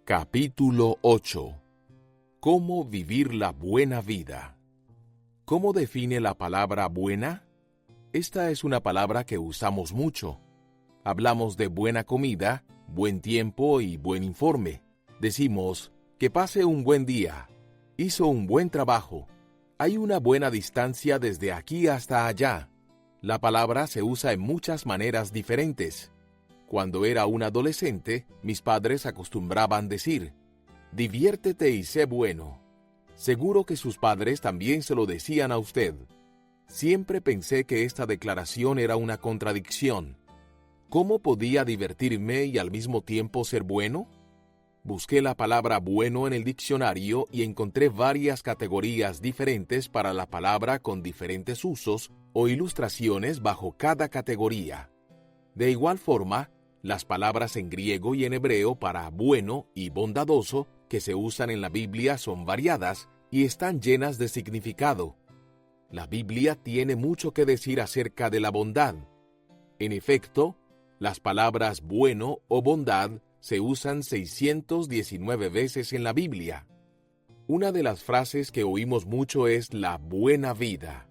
Capítulo 8. ¿Cómo vivir la buena vida? ¿Cómo define la palabra buena? Esta es una palabra que usamos mucho. Hablamos de buena comida, buen tiempo y buen informe. Decimos, que pase un buen día. Hizo un buen trabajo. Hay una buena distancia desde aquí hasta allá. La palabra se usa en muchas maneras diferentes. Cuando era un adolescente, mis padres acostumbraban decir, diviértete y sé bueno. Seguro que sus padres también se lo decían a usted. Siempre pensé que esta declaración era una contradicción. ¿Cómo podía divertirme y al mismo tiempo ser bueno? Busqué la palabra bueno en el diccionario y encontré varias categorías diferentes para la palabra con diferentes usos o ilustraciones bajo cada categoría. De igual forma, las palabras en griego y en hebreo para bueno y bondadoso que se usan en la Biblia son variadas y están llenas de significado. La Biblia tiene mucho que decir acerca de la bondad. En efecto, las palabras bueno o bondad se usan 619 veces en la Biblia. Una de las frases que oímos mucho es la buena vida.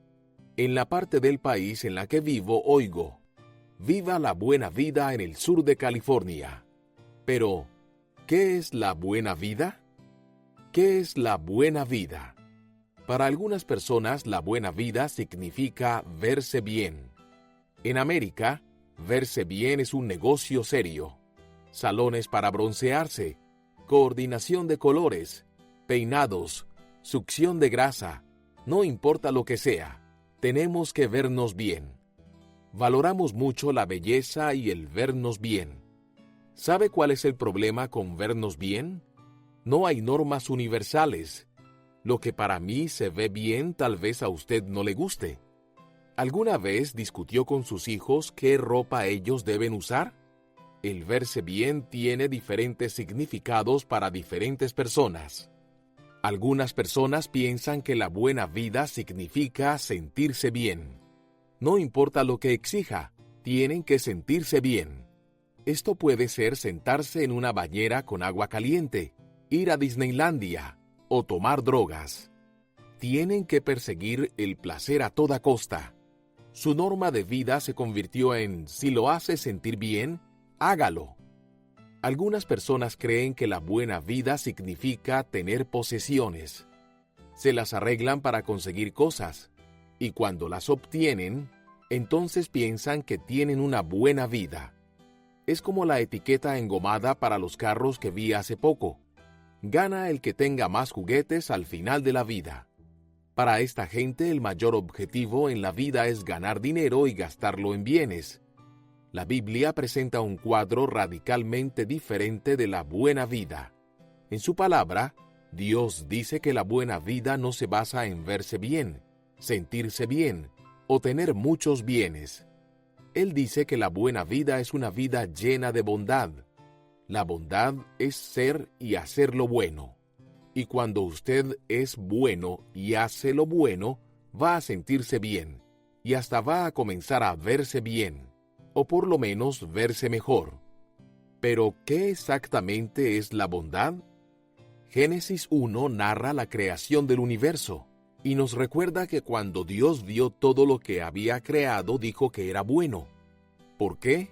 En la parte del país en la que vivo oigo, viva la buena vida en el sur de California. Pero, ¿qué es la buena vida? ¿Qué es la buena vida? Para algunas personas, la buena vida significa verse bien. En América, verse bien es un negocio serio. Salones para broncearse, coordinación de colores, peinados, succión de grasa, no importa lo que sea, tenemos que vernos bien. Valoramos mucho la belleza y el vernos bien. ¿Sabe cuál es el problema con vernos bien? No hay normas universales. Lo que para mí se ve bien tal vez a usted no le guste. ¿Alguna vez discutió con sus hijos qué ropa ellos deben usar? El verse bien tiene diferentes significados para diferentes personas. Algunas personas piensan que la buena vida significa sentirse bien. No importa lo que exija, tienen que sentirse bien. Esto puede ser sentarse en una bañera con agua caliente, ir a Disneylandia o tomar drogas. Tienen que perseguir el placer a toda costa. Su norma de vida se convirtió en, si lo hace sentir bien, hágalo. Algunas personas creen que la buena vida significa tener posesiones. Se las arreglan para conseguir cosas. Y cuando las obtienen, entonces piensan que tienen una buena vida. Es como la etiqueta engomada para los carros que vi hace poco. Gana el que tenga más juguetes al final de la vida. Para esta gente el mayor objetivo en la vida es ganar dinero y gastarlo en bienes. La Biblia presenta un cuadro radicalmente diferente de la buena vida. En su palabra, Dios dice que la buena vida no se basa en verse bien, sentirse bien o tener muchos bienes. Él dice que la buena vida es una vida llena de bondad. La bondad es ser y hacer lo bueno. Y cuando usted es bueno y hace lo bueno, va a sentirse bien y hasta va a comenzar a verse bien, o por lo menos verse mejor. Pero, ¿qué exactamente es la bondad? Génesis 1 narra la creación del universo. Y nos recuerda que cuando Dios vio todo lo que había creado, dijo que era bueno. ¿Por qué?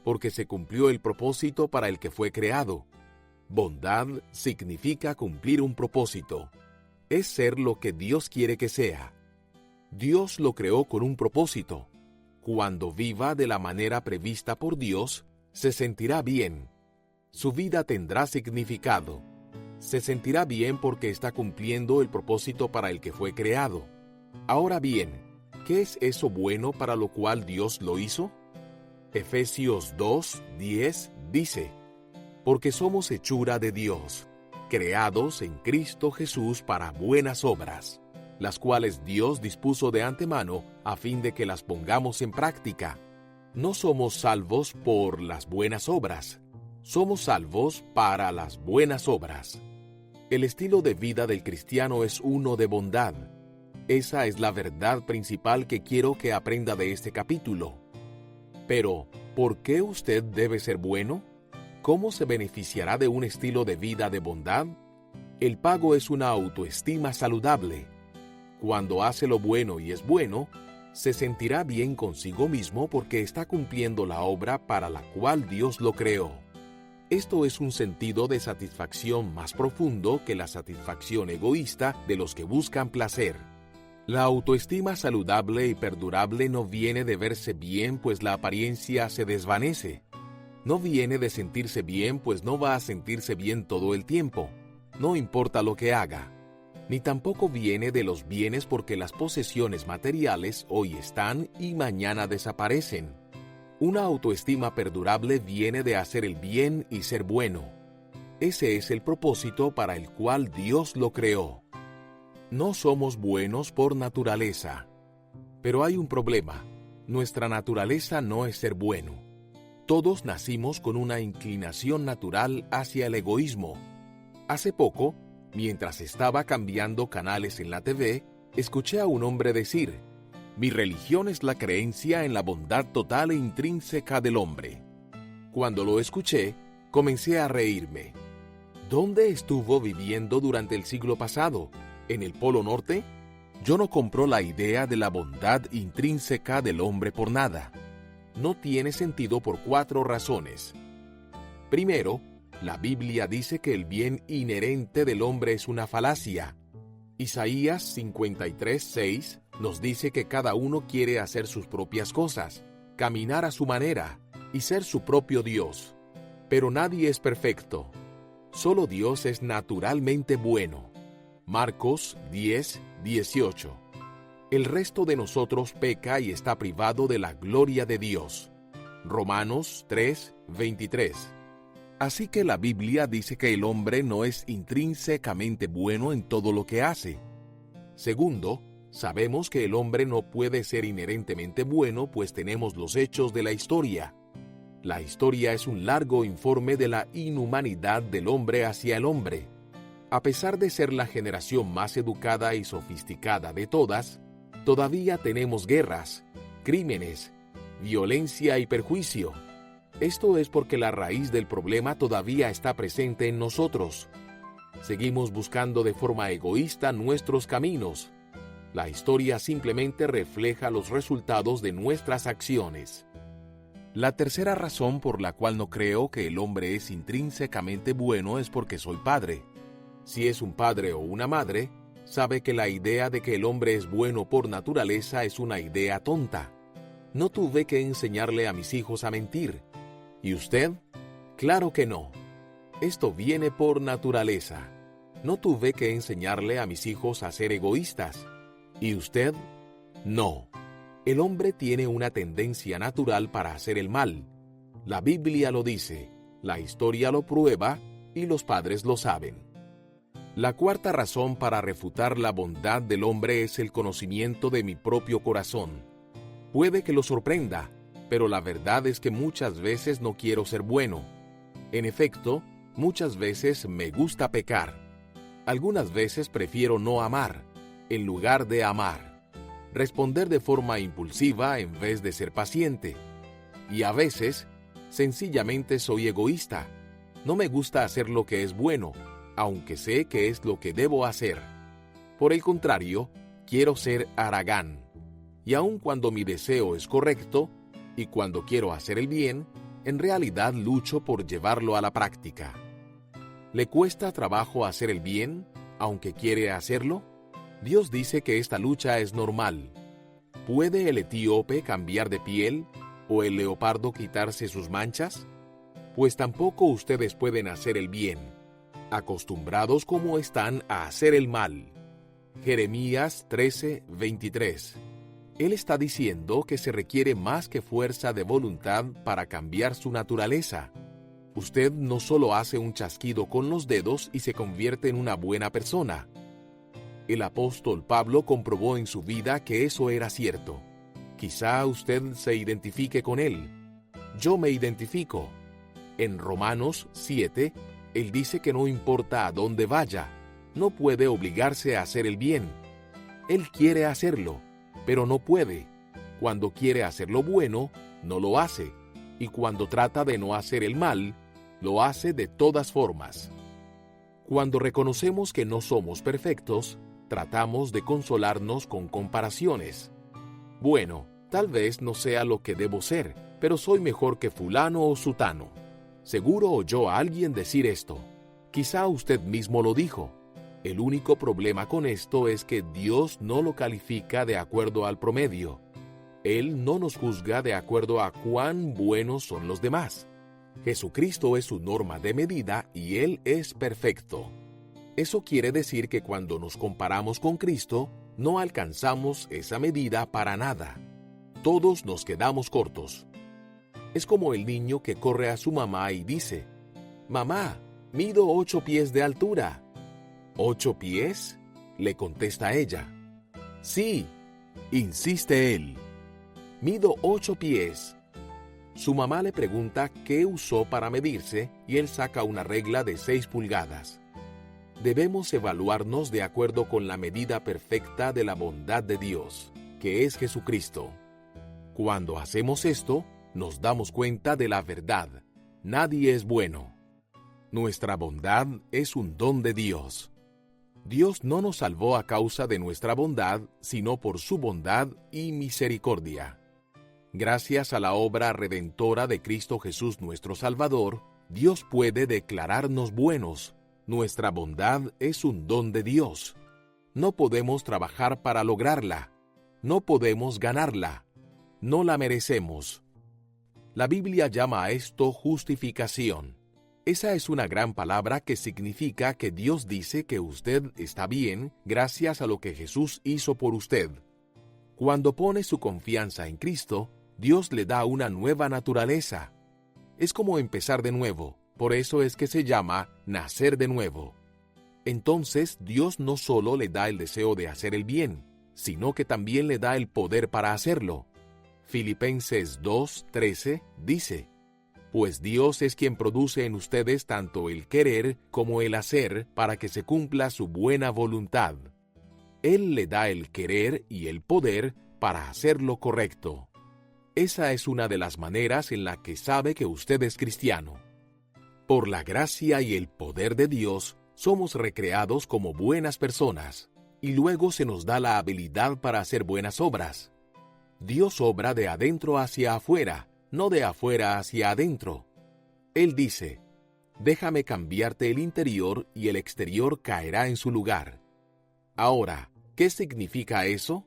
Porque se cumplió el propósito para el que fue creado. Bondad significa cumplir un propósito. Es ser lo que Dios quiere que sea. Dios lo creó con un propósito. Cuando viva de la manera prevista por Dios, se sentirá bien. Su vida tendrá significado. Se sentirá bien porque está cumpliendo el propósito para el que fue creado. Ahora bien, ¿qué es eso bueno para lo cual Dios lo hizo? Efesios 2:10 dice, porque somos hechura de Dios, creados en Cristo Jesús para buenas obras, las cuales Dios dispuso de antemano a fin de que las pongamos en práctica. No somos salvos por las buenas obras, somos salvos para las buenas obras. El estilo de vida del cristiano es uno de bondad. Esa es la verdad principal que quiero que aprenda de este capítulo. Pero, ¿por qué usted debe ser bueno? ¿Cómo se beneficiará de un estilo de vida de bondad? El pago es una autoestima saludable. Cuando hace lo bueno y es bueno, se sentirá bien consigo mismo porque está cumpliendo la obra para la cual Dios lo creó. Esto es un sentido de satisfacción más profundo que la satisfacción egoísta de los que buscan placer. La autoestima saludable y perdurable no viene de verse bien, pues la apariencia se desvanece. No viene de sentirse bien, pues no va a sentirse bien todo el tiempo, no importa lo que haga. Ni tampoco viene de los bienes, porque las posesiones materiales hoy están y mañana desaparecen. Una autoestima perdurable viene de hacer el bien y ser bueno. Ese es el propósito para el cual Dios lo creó. No somos buenos por naturaleza. Pero hay un problema. Nuestra naturaleza no es ser bueno. Todos nacimos con una inclinación natural hacia el egoísmo. Hace poco, mientras estaba cambiando canales en la TV, escuché a un hombre decir: «Mi religión es la creencia en la bondad total e intrínseca del hombre». Cuando lo escuché, comencé a reírme. ¿Dónde estuvo viviendo durante el siglo pasado? ¿En el Polo Norte? Yo no compro la idea de la bondad intrínseca del hombre por nada. No tiene sentido por 4 razones. Primero, la Biblia dice que el bien inherente del hombre es una falacia. Isaías 53:6 nos dice que cada uno quiere hacer sus propias cosas, caminar a su manera y ser su propio Dios. Pero nadie es perfecto. Solo Dios es naturalmente bueno. Marcos 10:18. El resto de nosotros peca y está privado de la gloria de Dios. Romanos 3:23. Así que la Biblia dice que el hombre no es intrínsecamente bueno en todo lo que hace. Segundo, sabemos que el hombre no puede ser inherentemente bueno, pues tenemos los hechos de la historia. La historia es un largo informe de la inhumanidad del hombre hacia el hombre. A pesar de ser la generación más educada y sofisticada de todas, todavía tenemos guerras, crímenes, violencia y perjuicio. Esto es porque la raíz del problema todavía está presente en nosotros. Seguimos buscando de forma egoísta nuestros caminos. La historia simplemente refleja los resultados de nuestras acciones. La tercera razón por la cual no creo que el hombre es intrínsecamente bueno es porque soy padre. Si es un padre o una madre, sabe que la idea de que el hombre es bueno por naturaleza es una idea tonta. No tuve que enseñarle a mis hijos a mentir. ¿Y usted? Claro que no. Esto viene por naturaleza. No tuve que enseñarle a mis hijos a ser egoístas. ¿Y usted? No. El hombre tiene una tendencia natural para hacer el mal. La Biblia lo dice, la historia lo prueba y los padres lo saben. La cuarta razón para refutar la bondad del hombre es el conocimiento de mi propio corazón. Puede que lo sorprenda, pero la verdad es que muchas veces no quiero ser bueno. En efecto, muchas veces me gusta pecar. Algunas veces prefiero no amar, en lugar de amar. Responder de forma impulsiva en vez de ser paciente. Y a veces, sencillamente soy egoísta. No me gusta hacer lo que es bueno, aunque sé que es lo que debo hacer. Por el contrario, quiero ser haragán. Y aun cuando mi deseo es correcto, y cuando quiero hacer el bien, en realidad lucho por llevarlo a la práctica. ¿Le cuesta trabajo hacer el bien, aunque quiere hacerlo? Dios dice que esta lucha es normal. ¿Puede el etíope cambiar de piel o el leopardo quitarse sus manchas? Pues tampoco ustedes pueden hacer el bien, acostumbrados como están a hacer el mal. Jeremías 13:23. Él está diciendo que se requiere más que fuerza de voluntad para cambiar su naturaleza. Usted no solo hace un chasquido con los dedos y se convierte en una buena persona. El apóstol Pablo comprobó en su vida que eso era cierto. Quizá usted se identifique con él. Yo me identifico. En Romanos 7, él dice que no importa a dónde vaya, no puede obligarse a hacer el bien. Él quiere hacerlo, pero no puede. Cuando quiere hacer lo bueno, no lo hace. Y cuando trata de no hacer el mal, Lo hace de todas formas. Cuando reconocemos que no somos perfectos, tratamos de consolarnos con comparaciones. Bueno, tal vez no sea lo que debo ser, pero soy mejor que fulano o sutano. Seguro oyó a alguien decir esto. Quizá usted mismo lo dijo. El único problema con esto es que Dios no lo califica de acuerdo al promedio. Él no nos juzga de acuerdo a cuán buenos son los demás. Jesucristo es su norma de medida y Él es perfecto. Eso quiere decir que cuando nos comparamos con Cristo, no alcanzamos esa medida para nada. Todos nos quedamos cortos. Es como el niño que corre a su mamá y dice: «Mamá, mido 8 pies de altura». «¿8 pies?», le contesta ella. «Sí», insiste él. «Mido 8 pies». Su mamá le pregunta qué usó para medirse y él saca una regla de 6 pulgadas. Debemos evaluarnos de acuerdo con la medida perfecta de la bondad de Dios, que es Jesucristo. Cuando hacemos esto, nos damos cuenta de la verdad. Nadie es bueno. Nuestra bondad es un don de Dios. Dios no nos salvó a causa de nuestra bondad, sino por su bondad y misericordia. Gracias a la obra redentora de Cristo Jesús nuestro Salvador, Dios puede declararnos buenos. Nuestra bondad es un don de Dios. No podemos trabajar para lograrla. No podemos ganarla. No la merecemos. La Biblia llama a esto justificación. Esa es una gran palabra que significa que Dios dice que usted está bien gracias a lo que Jesús hizo por usted. Cuando pone su confianza en Cristo, Dios le da una nueva naturaleza. Es como empezar de nuevo, por eso es que se llama nacer de nuevo. Entonces Dios no solo le da el deseo de hacer el bien, sino que también le da el poder para hacerlo. Filipenses 2:13 dice: «Pues Dios es quien produce en ustedes tanto el querer como el hacer para que se cumpla su buena voluntad». Él le da el querer y el poder para hacer lo correcto. Esa es una de las maneras en la que sabe que usted es cristiano. Por la gracia y el poder de Dios, somos recreados como buenas personas, y luego se nos da la habilidad para hacer buenas obras. Dios obra de adentro hacia afuera, no de afuera hacia adentro. Él dice: «Déjame cambiarte el interior y el exterior caerá en su lugar». Ahora, ¿qué significa eso?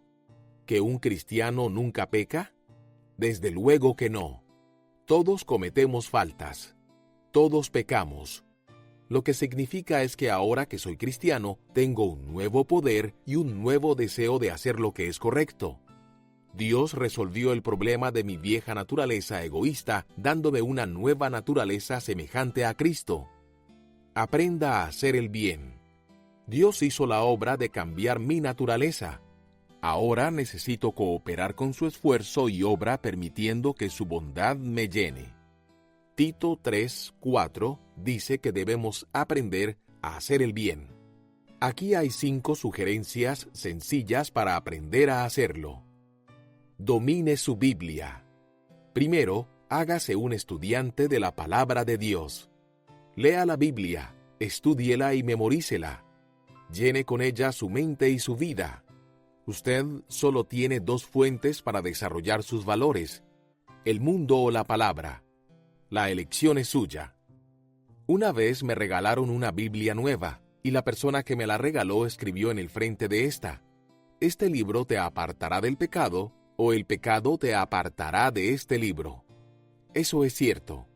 ¿Que un cristiano nunca peca? Desde luego que no. Todos cometemos faltas. Todos pecamos. Lo que significa es que ahora que soy cristiano, tengo un nuevo poder y un nuevo deseo de hacer lo que es correcto. Dios resolvió el problema de mi vieja naturaleza egoísta, dándome una nueva naturaleza semejante a Cristo. Aprenda a hacer el bien. Dios hizo la obra de cambiar mi naturaleza. Ahora necesito cooperar con su esfuerzo y obra permitiendo que su bondad me llene. Tito 3:4 dice que debemos aprender a hacer el bien. Aquí hay 5 sugerencias sencillas para aprender a hacerlo. Domine su Biblia. Primero, hágase un estudiante de la palabra de Dios. Lea la Biblia, estúdiela y memorícela. Llene con ella su mente y su vida. Usted solo tiene 2 fuentes para desarrollar sus valores: el mundo o la palabra. La elección es suya. Una vez me regalaron una Biblia nueva, y la persona que me la regaló escribió en el frente de esta: «Este libro te apartará del pecado, o el pecado te apartará de este libro». Eso es cierto.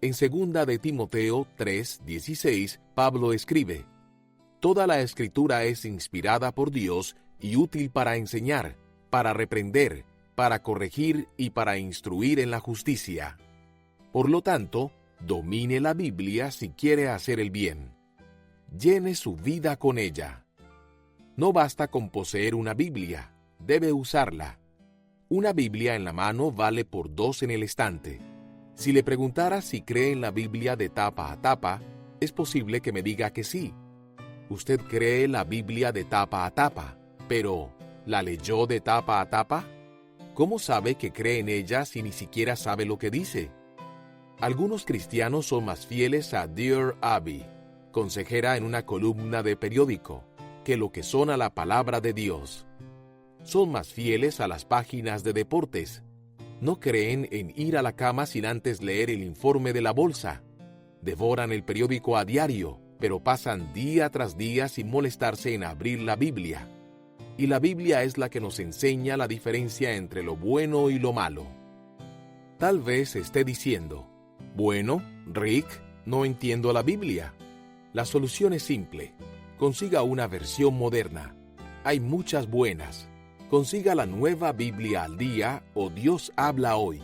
En 2 de Timoteo 3:16, Pablo escribe: «Toda la Escritura es inspirada por Dios y útil para enseñar, para reprender, para corregir y para instruir en la justicia». Por lo tanto, domine la Biblia si quiere hacer el bien. Llene su vida con ella. No basta con poseer una Biblia, debe usarla. Una Biblia en la mano vale por 2 en el estante. Si le preguntara si cree en la Biblia de tapa a tapa, es posible que me diga que sí. Usted cree la Biblia de tapa a tapa, pero ¿la leyó de tapa a tapa? ¿Cómo sabe que cree en ella si ni siquiera sabe lo que dice? Algunos cristianos son más fieles a Dear Abby, consejera en una columna de periódico, que lo que son a la palabra de Dios. Son más fieles a las páginas de deportes. No creen en ir a la cama sin antes leer el informe de la bolsa. Devoran el periódico a diario, pero pasan día tras día sin molestarse en abrir la Biblia. Y la Biblia es la que nos enseña la diferencia entre lo bueno y lo malo. Tal vez esté diciendo, bueno, Rick, no entiendo la Biblia. La solución es simple. Consiga una versión moderna. Hay muchas buenas. Consiga la Nueva Biblia al día o Dios habla hoy.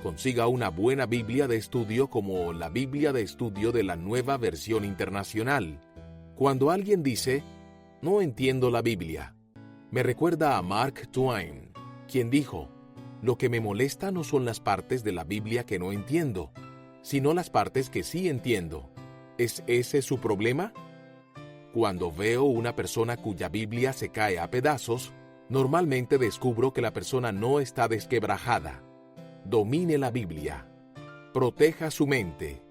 Consiga una buena Biblia de estudio como la Biblia de estudio de la Nueva Versión Internacional. Cuando alguien dice, no entiendo la Biblia, me recuerda a Mark Twain, quien dijo, lo que me molesta no son las partes de la Biblia que no entiendo, sino las partes que sí entiendo. ¿Es ese su problema? Cuando veo una persona cuya Biblia se cae a pedazos, normalmente descubro que la persona no está desquebrajada. Domine la Biblia. Proteja su mente.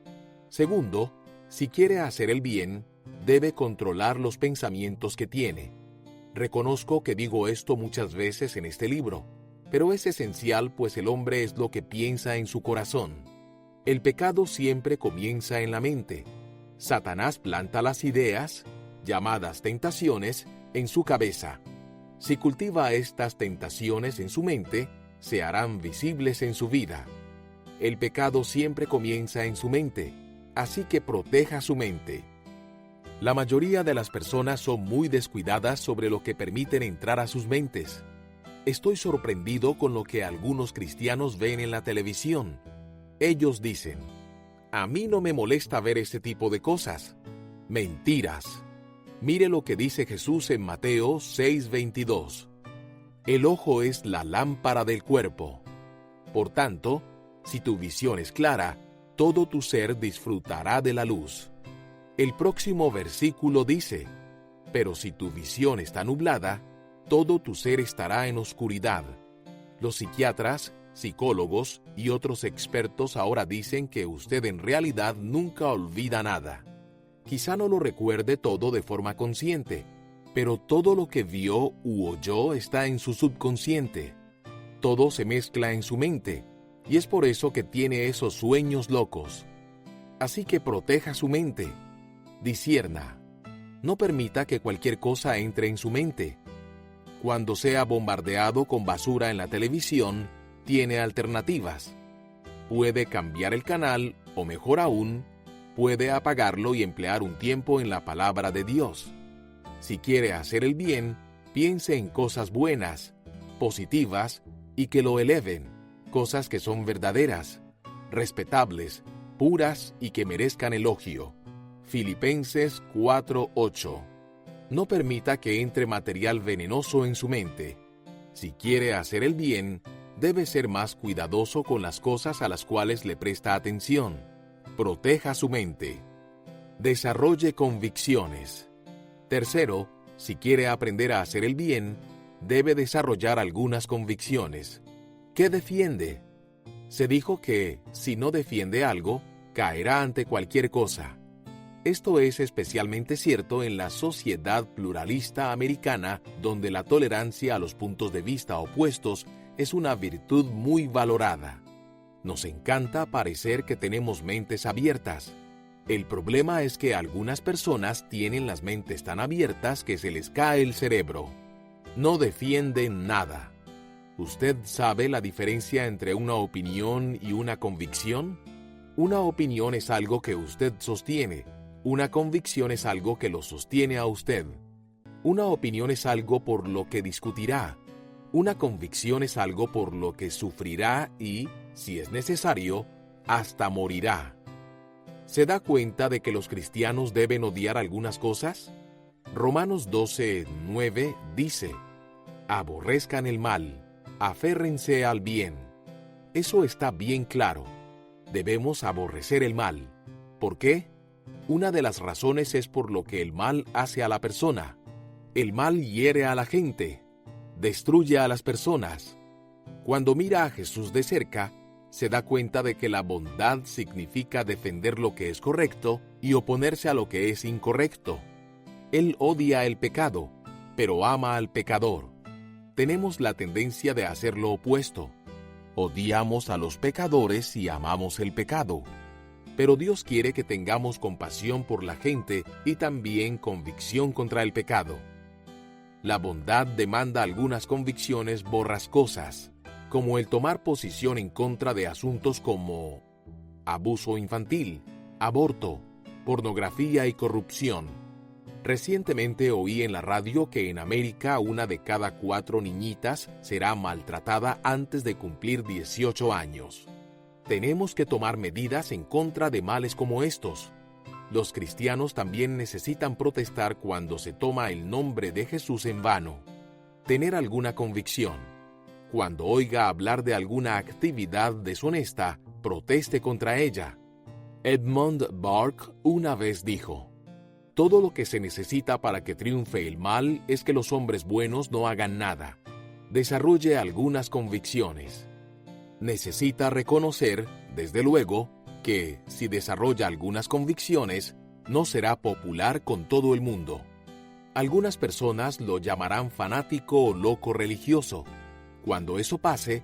Segundo, si quiere hacer el bien, debe controlar los pensamientos que tiene. Reconozco que digo esto muchas veces en este libro, pero es esencial pues el hombre es lo que piensa en su corazón. El pecado siempre comienza en la mente. Satanás planta las ideas, llamadas tentaciones, en su cabeza. Si cultiva estas tentaciones en su mente, se harán visibles en su vida. El pecado siempre comienza en su mente, así que proteja su mente. La mayoría de las personas son muy descuidadas sobre lo que permiten entrar a sus mentes. Estoy sorprendido con lo que algunos cristianos ven en la televisión. Ellos dicen, a mí no me molesta ver este tipo de cosas. Mentiras. Mire lo que dice Jesús en Mateo 6:22. El ojo es la lámpara del cuerpo. Por tanto, si tu visión es clara, todo tu ser disfrutará de la luz. El próximo versículo dice, pero si tu visión está nublada, todo tu ser estará en oscuridad. Los psiquiatras, psicólogos y otros expertos ahora dicen que usted en realidad nunca olvida nada. Quizá no lo recuerde todo de forma consciente, pero todo lo que vio u oyó está en su subconsciente. Todo se mezcla en su mente, y es por eso que tiene esos sueños locos. Así que proteja su mente. Discierna. No permita que cualquier cosa entre en su mente. Cuando sea bombardeado con basura en la televisión, tiene alternativas. Puede cambiar el canal, o mejor aún, puede apagarlo y emplear un tiempo en la palabra de Dios. Si quiere hacer el bien, piense en cosas buenas, positivas y que lo eleven, cosas que son verdaderas, respetables, puras y que merezcan elogio. Filipenses 4:8. No permita que entre material venenoso en su mente. Si quiere hacer el bien, debe ser más cuidadoso con las cosas a las cuales le presta atención. Proteja su mente. Desarrolle convicciones. Tercero, si quiere aprender a hacer el bien, debe desarrollar algunas convicciones. ¿Qué defiende? Se dijo que, si no defiende algo, caerá ante cualquier cosa. Esto es especialmente cierto en la sociedad pluralista americana, donde la tolerancia a los puntos de vista opuestos es una virtud muy valorada. Nos encanta parecer que tenemos mentes abiertas. El problema es que algunas personas tienen las mentes tan abiertas que se les cae el cerebro. No defienden nada. ¿Usted sabe la diferencia entre una opinión y una convicción? Una opinión es algo que usted sostiene. Una convicción es algo que lo sostiene a usted. Una opinión es algo por lo que discutirá. Una convicción es algo por lo que sufrirá y, si es necesario, hasta morirá. ¿Se da cuenta de que los cristianos deben odiar algunas cosas? Romanos 12:9 dice, aborrezcan el mal, aférrense al bien. Eso está bien claro. Debemos aborrecer el mal. ¿Por qué? Una de las razones es por lo que el mal hace a la persona. El mal hiere a la gente, destruye a las personas. Cuando mira a Jesús de cerca, se da cuenta de que la bondad significa defender lo que es correcto y oponerse a lo que es incorrecto. Él odia el pecado, pero ama al pecador. Tenemos la tendencia de hacer lo opuesto. Odiamos a los pecadores y amamos el pecado. Pero Dios quiere que tengamos compasión por la gente y también convicción contra el pecado. La bondad demanda algunas convicciones borrascosas, como el tomar posición en contra de asuntos como abuso infantil, aborto, pornografía y corrupción. Recientemente oí en la radio que en América 1 de cada 4 niñitas será maltratada antes de cumplir 18 años. Tenemos que tomar medidas en contra de males como estos. Los cristianos también necesitan protestar cuando se toma el nombre de Jesús en vano. Tener alguna convicción. Cuando oiga hablar de alguna actividad deshonesta, proteste contra ella. Edmund Burke una vez dijo: todo lo que se necesita para que triunfe el mal es que los hombres buenos no hagan nada. Desarrolle algunas convicciones. Necesita reconocer, desde luego, que, si desarrolla algunas convicciones, no será popular con todo el mundo. Algunas personas lo llamarán fanático o loco religioso. Cuando eso pase,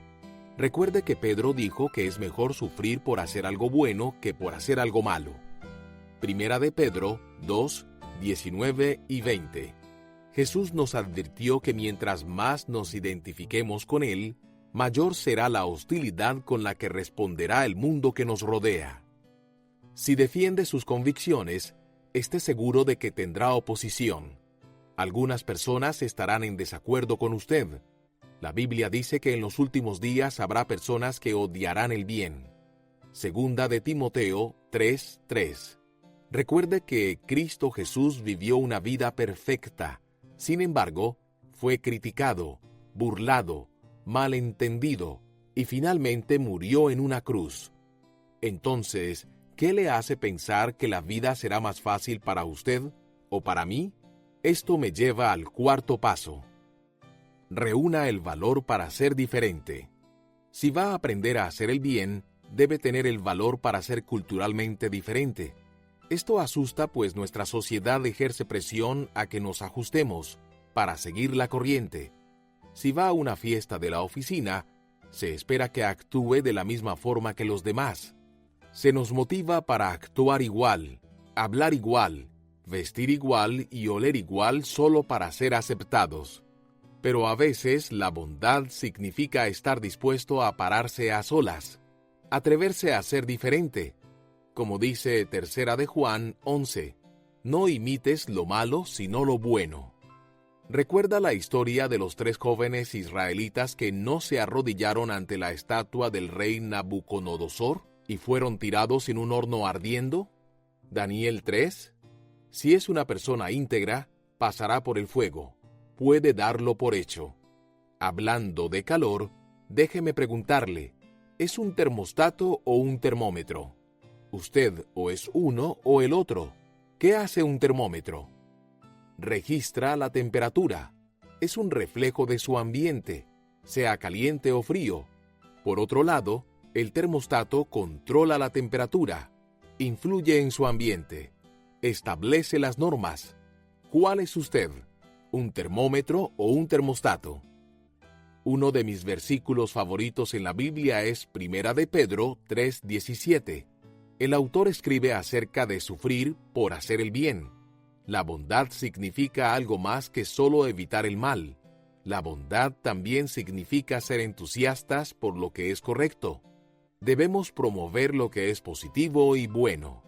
recuerde que Pedro dijo que es mejor sufrir por hacer algo bueno que por hacer algo malo. Primera de Pedro 2, 19 y 20. Jesús nos advirtió que mientras más nos identifiquemos con Él, mayor será la hostilidad con la que responderá el mundo que nos rodea. Si defiende sus convicciones, esté seguro de que tendrá oposición. Algunas personas estarán en desacuerdo con usted. La Biblia dice que en los últimos días habrá personas que odiarán el bien. Segunda de Timoteo 3:3. Recuerde que Cristo Jesús vivió una vida perfecta. Sin embargo, fue criticado, burlado, malentendido y finalmente murió en una cruz. Entonces, ¿qué le hace pensar que la vida será más fácil para usted o para mí? Esto me lleva al cuarto paso. Reúna el valor para ser diferente. Si va a aprender a hacer el bien, debe tener el valor para ser culturalmente diferente. Esto asusta, pues nuestra sociedad ejerce presión a que nos ajustemos para seguir la corriente. Si va a una fiesta de la oficina, se espera que actúe de la misma forma que los demás. Se nos motiva para actuar igual, hablar igual, vestir igual y oler igual solo para ser aceptados. Pero a veces la bondad significa estar dispuesto a pararse a solas, atreverse a ser diferente. Como dice Tercera de Juan 11, no imites lo malo sino lo bueno. ¿Recuerda la historia de los 3 jóvenes israelitas que no se arrodillaron ante la estatua del rey Nabucodonosor y fueron tirados en un horno ardiendo? Daniel 3. Si es una persona íntegra, pasará por el fuego. Puede darlo por hecho. Hablando de calor, déjeme preguntarle, ¿es un termostato o un termómetro? Usted o es uno o el otro. ¿Qué hace un termómetro? Registra la temperatura. Es un reflejo de su ambiente, sea caliente o frío. Por otro lado, el termostato controla la temperatura, influye en su ambiente, establece las normas. ¿Cuál es usted? ¿Un termómetro o un termostato? Uno de mis versículos favoritos en la Biblia es Primera de Pedro 3:17. El autor escribe acerca de sufrir por hacer el bien. La bondad significa algo más que solo evitar el mal. La bondad también significa ser entusiastas por lo que es correcto. Debemos promover lo que es positivo y bueno.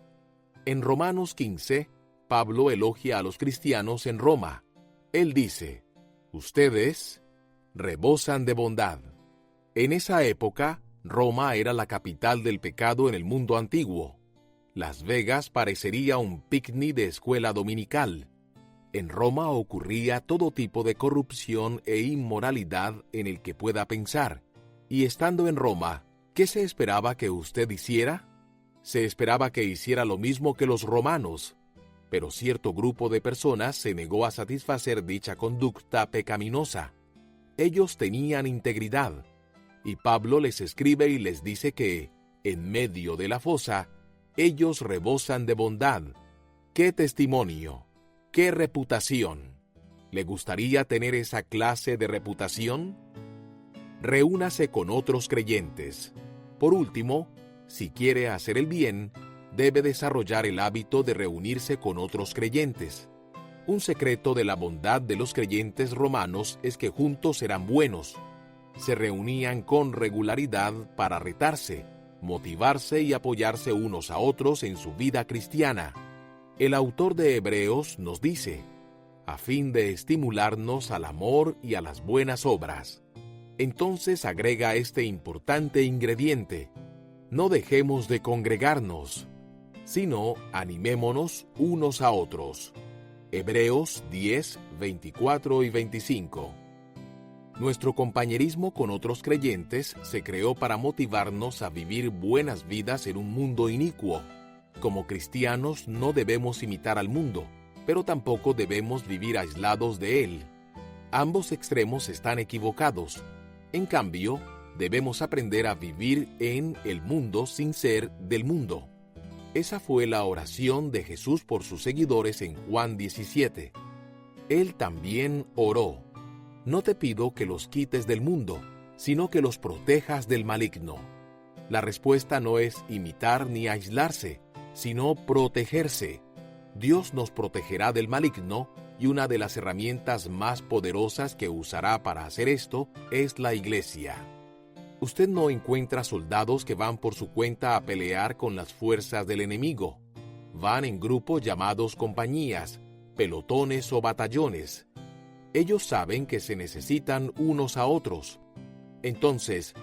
En Romanos 15, Pablo elogia a los cristianos en Roma. Él dice, ustedes rebosan de bondad. En esa época, Roma era la capital del pecado en el mundo antiguo. Las Vegas parecería un picnic de escuela dominical. En Roma ocurría todo tipo de corrupción e inmoralidad en el que pueda pensar. Y estando en Roma, ¿qué se esperaba que usted hiciera? Se esperaba que hiciera lo mismo que los romanos. Pero cierto grupo de personas se negó a satisfacer dicha conducta pecaminosa. Ellos tenían integridad. Y Pablo les escribe y les dice que, en medio de la fosa, ellos rebosan de bondad. ¡Qué testimonio! ¡Qué reputación! ¿Le gustaría tener esa clase de reputación? Reúnase con otros creyentes. Por último, si quiere hacer el bien, debe desarrollar el hábito de reunirse con otros creyentes. Un secreto de la bondad de los creyentes romanos es que juntos eran buenos. Se reunían con regularidad para retarse, motivarse y apoyarse unos a otros en su vida cristiana. El autor de Hebreos nos dice, a fin de estimularnos al amor y a las buenas obras. Entonces agrega este importante ingrediente: no dejemos de congregarnos, sino animémonos unos a otros. Hebreos 10, 24 y 25. Nuestro compañerismo con otros creyentes se creó para motivarnos a vivir buenas vidas en un mundo inicuo. Como cristianos no debemos imitar al mundo, pero tampoco debemos vivir aislados de él. Ambos extremos están equivocados. En cambio, debemos aprender a vivir en el mundo sin ser del mundo. Esa fue la oración de Jesús por sus seguidores en Juan 17. Él también oró: no te pido que los quites del mundo, sino que los protejas del maligno. La respuesta no es imitar ni aislarse, sino protegerse. Dios nos protegerá del maligno, y una de las herramientas más poderosas que usará para hacer esto es la iglesia. Usted no encuentra soldados que van por su cuenta a pelear con las fuerzas del enemigo. Van en grupos llamados compañías, pelotones o batallones. Ellos saben que se necesitan unos a otros. Entonces,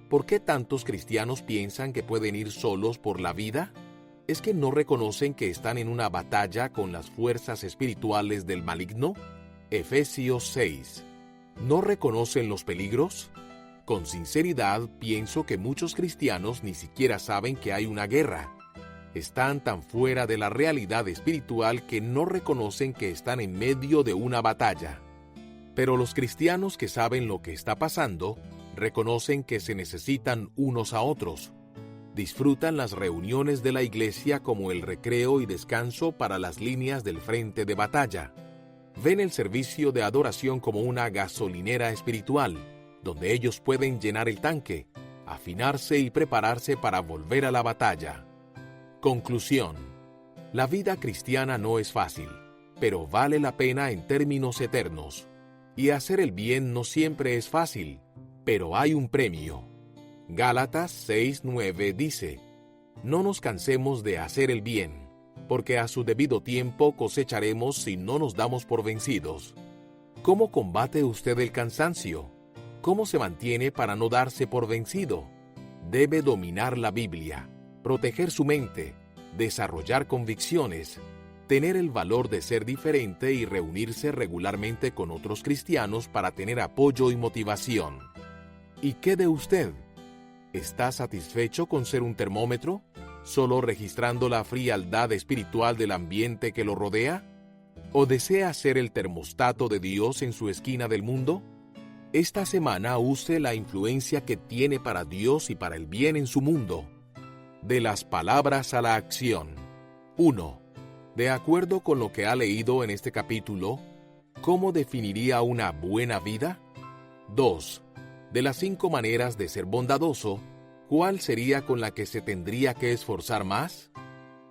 ¿por qué tantos cristianos piensan que pueden ir solos por la vida? ¿Es que no reconocen que están en una batalla con las fuerzas espirituales del maligno? Efesios 6. ¿No reconocen los peligros? Con sinceridad, pienso que muchos cristianos ni siquiera saben que hay una guerra. Están tan fuera de la realidad espiritual que no reconocen que están en medio de una batalla. Pero los cristianos que saben lo que está pasando, reconocen que se necesitan unos a otros. Disfrutan las reuniones de la iglesia como el recreo y descanso para las líneas del frente de batalla. Ven el servicio de adoración como una gasolinera espiritual, donde ellos pueden llenar el tanque, afinarse y prepararse para volver a la batalla. Conclusión: la vida cristiana no es fácil, pero vale la pena en términos eternos. Y hacer el bien no siempre es fácil, pero hay un premio. Gálatas 6:9 dice: no nos cansemos de hacer el bien, porque a su debido tiempo cosecharemos si no nos damos por vencidos. ¿Cómo combate usted el cansancio? ¿Cómo se mantiene para no darse por vencido? Debe dominar la Biblia, proteger su mente, desarrollar convicciones, tener el valor de ser diferente y reunirse regularmente con otros cristianos para tener apoyo y motivación. ¿Y qué de usted? ¿Está satisfecho con ser un termómetro, solo registrando la frialdad espiritual del ambiente que lo rodea? ¿O desea ser el termostato de Dios en su esquina del mundo? Esta semana use la influencia que tiene para Dios y para el bien en su mundo. De las palabras a la acción. 1. De acuerdo con lo que ha leído en este capítulo, ¿cómo definiría una buena vida? 2. De las 5 maneras de ser bondadoso, ¿cuál sería con la que se tendría que esforzar más?